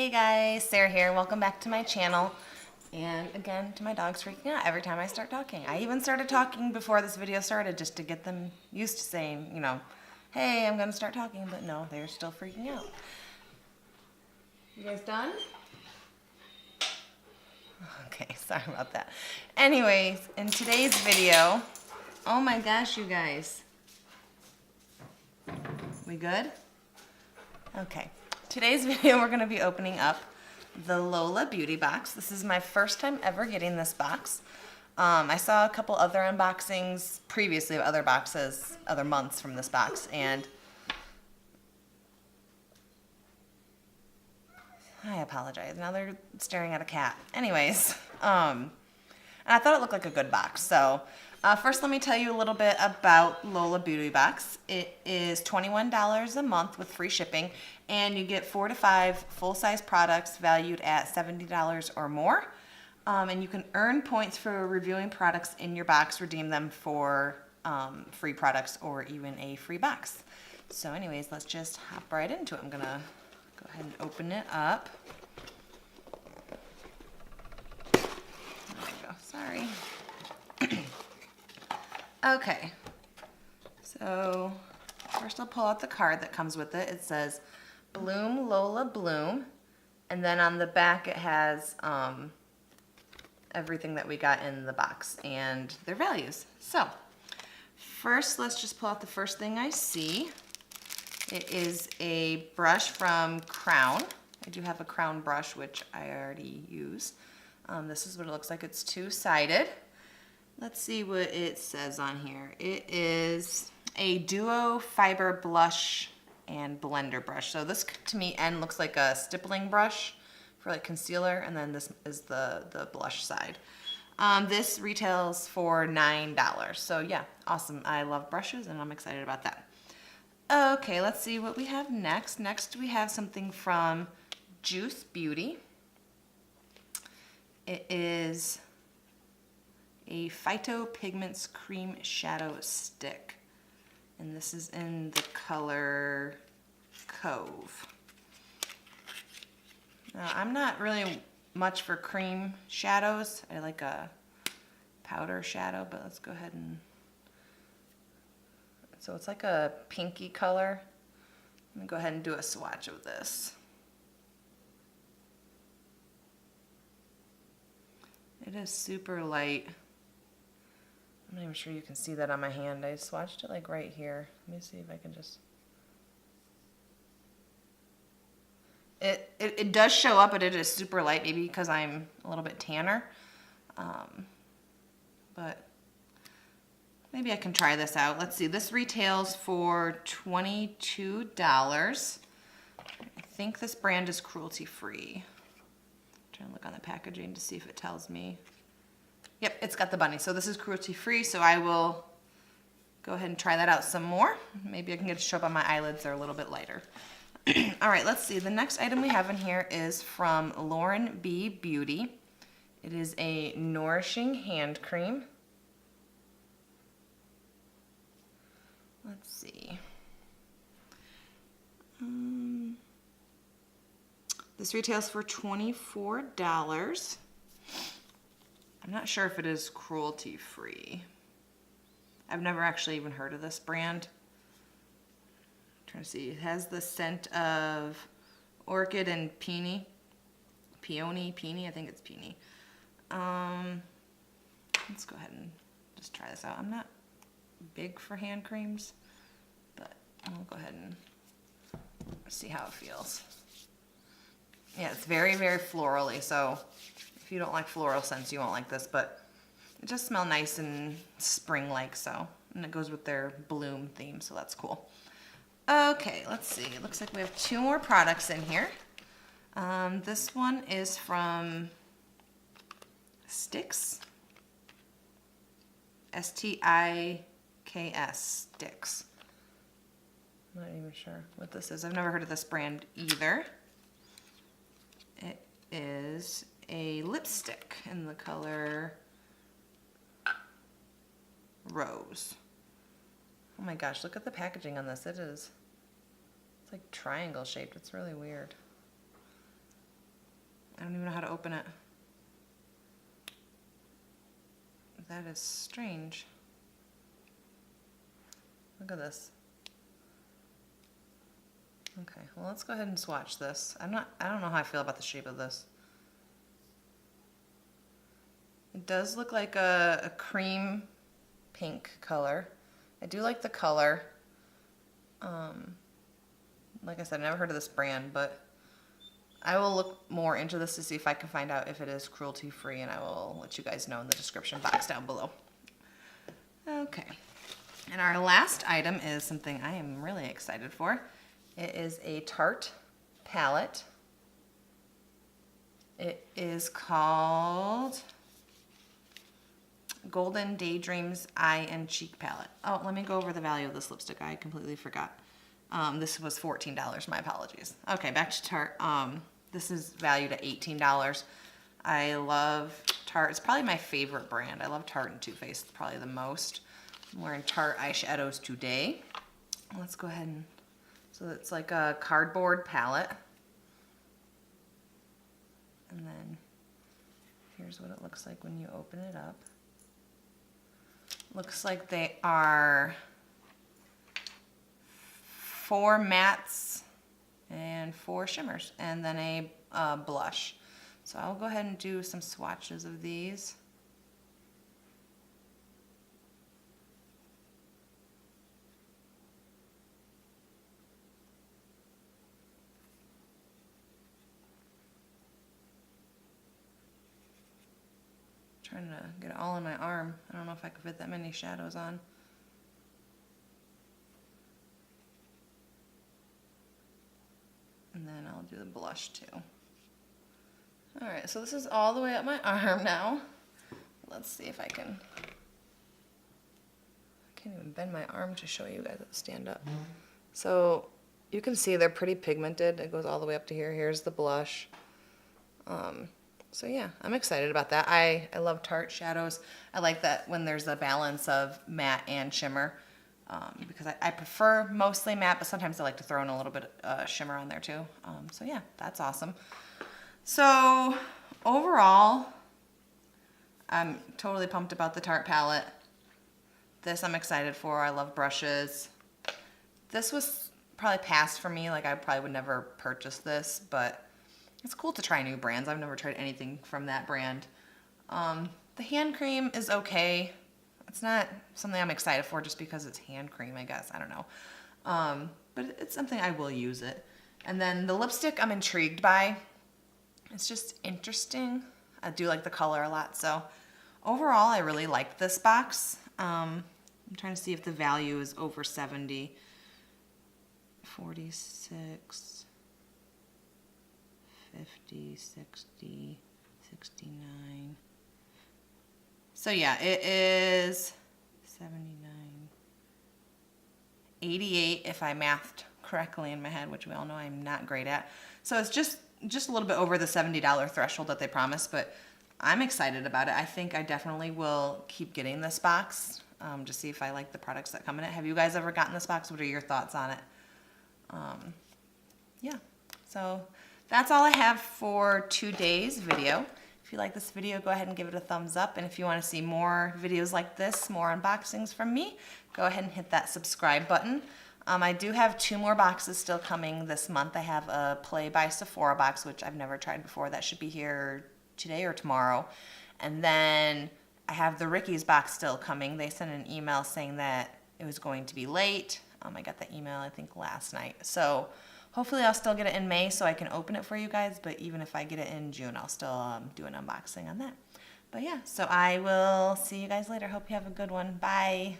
Hey guys, Sarah here. Welcome back to my channel. And again, to my dogs freaking out every time I start talking. I even started talking before this video started just to get them used to saying, you know, hey, I'm going to start talking. But no, they're still freaking out. You guys done? Okay, sorry about that. Anyways, in today's video, oh my gosh, you guys. We good? Okay. Today's video, we're going to be opening up the Lola Beauty Box. This is my first time ever getting this box. I saw a couple other unboxings previously of other boxes, other months from this box, and I apologize. Now they're staring at a cat. Anyways, and I thought it looked like a good box. So first, let me tell you a little bit about Lola Beauty Box. It is $21 a month with free shipping, and you get 4 to 5 full-size products valued at $70 or more. And you can earn points for reviewing products in your box, redeem them for free products or even a free box. So anyways, let's just hop right into it. I'm gonna go ahead and open it up. There we go, sorry. Okay, so first I'll pull out the card that comes with it. It says, Bloom Lola Bloom, and then on the back it has everything that we got in the box and their values. So first, let's just pull out the first thing I see. It is a brush from Creme. I do have a Creme brush, which I already use. This is what it looks like. It's two-sided. Let's see what it says on here. It is a duo fiber blush and blender brush. So this to me end looks like a stippling brush for like concealer, and then this is the blush side. This retails for $9. So yeah, awesome. I love brushes and I'm excited about that. Okay, let's see what we have next. Next we have something from Juice Beauty. It is a Photo-Pigments cream shadow stick. And this is in the color Cove. Now, I'm not really much for cream shadows. I like a powder shadow, but let's go ahead and... So it's like a pinky color. I'm gonna go ahead and do a swatch of this. It is super light. I'm not even sure you can see that on my hand. I swatched it like right here. Let me see if I can just... It does show up, but it is super light, maybe because I'm a little bit tanner. But maybe I can try this out. Let's see. This retails for $22. I think this brand is cruelty-free. Trying to look on the packaging to see if it tells me. Yep, it's got the bunny. So this is cruelty-free, so I will go ahead and try that out some more. Maybe I can get it to show up on my eyelids. They're a little bit lighter. All right, let's see. The next item we have in here is from Lola Beauty. It is a Nourishing hand cream. Let's see. This retails for $24. I'm not sure if it is cruelty-free. I've never actually even heard of this brand. I'm trying to see. It has the scent of orchid and peony. Peony, I think it's peony. Let's go ahead and just try this out. I'm not big for hand creams, but I'll go ahead and see how it feels. Yeah, it's very, very florally, so if you don't like floral scents, you won't like this, but it just smells nice and spring-like, so, and it goes with their bloom theme, so that's cool. Okay, let's see. It looks like we have 2 more products in here. This one is from Stiks. S-T-I-K-S, Stiks. I'm not even sure what this is. I've never heard of this brand either. It is a lipstick in the color Rose. Oh my gosh, look at the packaging on this. It's like triangle shaped. It's really weird. I don't even know how to open it. That is strange. Look at this. Okay, well, let's go ahead and swatch this. I don't know how I feel about the shape of this. It does look like a cream pink color. I do like the color. Like I said, I've never heard of this brand, but I will look more into this to see if I can find out if it is cruelty free, and I will let you guys know in the description box down below. Okay, and our last item is something I am really excited for. It is a Tarte palette. It is called Golden Daydreams Eye and Cheek Palette. Oh, let me go over the value of this lipstick. I completely forgot. This was $14, my apologies. Okay, back to Tarte. This is valued at $18. I love Tarte. It's probably my favorite brand. I love Tarte and Too Faced probably the most. I'm wearing Tarte eyeshadows today. Let's go ahead and, so it's like a cardboard palette. And then here's what it looks like when you open it up. Looks like they are 4 mattes and 4 shimmers, and then a blush. So I'll go ahead and do some swatches of these. Trying to get it all in my arm. I don't know if I could fit that many shadows on. And then I'll do the blush too. All right, so this is all the way up my arm now. Let's see if I can't even bend my arm to show you guys how to stand up. So you can see they're pretty pigmented. It goes all the way up to here. Here's the blush. So yeah, I'm excited about that. I love Tarte shadows. I like that when there's a balance of matte and shimmer, because I prefer mostly matte, but sometimes I like to throw in a little bit of shimmer on there too. So yeah, that's awesome. So overall, I'm totally pumped about the Tarte palette. This I'm excited for. I love brushes. This was probably past for me. Like I probably would never purchase this, but it's cool to try new brands. I've never tried anything from that brand. The hand cream is okay. It's not something I'm excited for just because it's hand cream, I guess. I don't know. But it's something I will use it. And then the lipstick I'm intrigued by. It's just interesting. I do like the color a lot. So overall, I really like this box. I'm trying to see if the value is over 70. 46, 50, 60, 69. So yeah, it is 79, 88 if I mathed correctly in my head, which we all know I'm not great at. So it's just a little bit over the $70 threshold that they promised, but I'm excited about it. I think I definitely will keep getting this box to see if I like the products that come in it. Have you guys ever gotten this box? What are your thoughts on it? Yeah, so that's all I have for today's video. If you like this video, go ahead and give it a thumbs up. And if you want to see more videos like this, more unboxings from me, go ahead and hit that subscribe button. I do have 2 more boxes still coming this month. I have a Play by Sephora box, which I've never tried before. That should be here today or tomorrow. And then I have the Ricky's box still coming. They sent an email saying that it was going to be late. I got that email, I think, last night. So hopefully I'll still get it in May so I can open it for you guys. But even if I get it in June, I'll still do an unboxing on that. But yeah, so I will see you guys later. Hope you have a good one. Bye.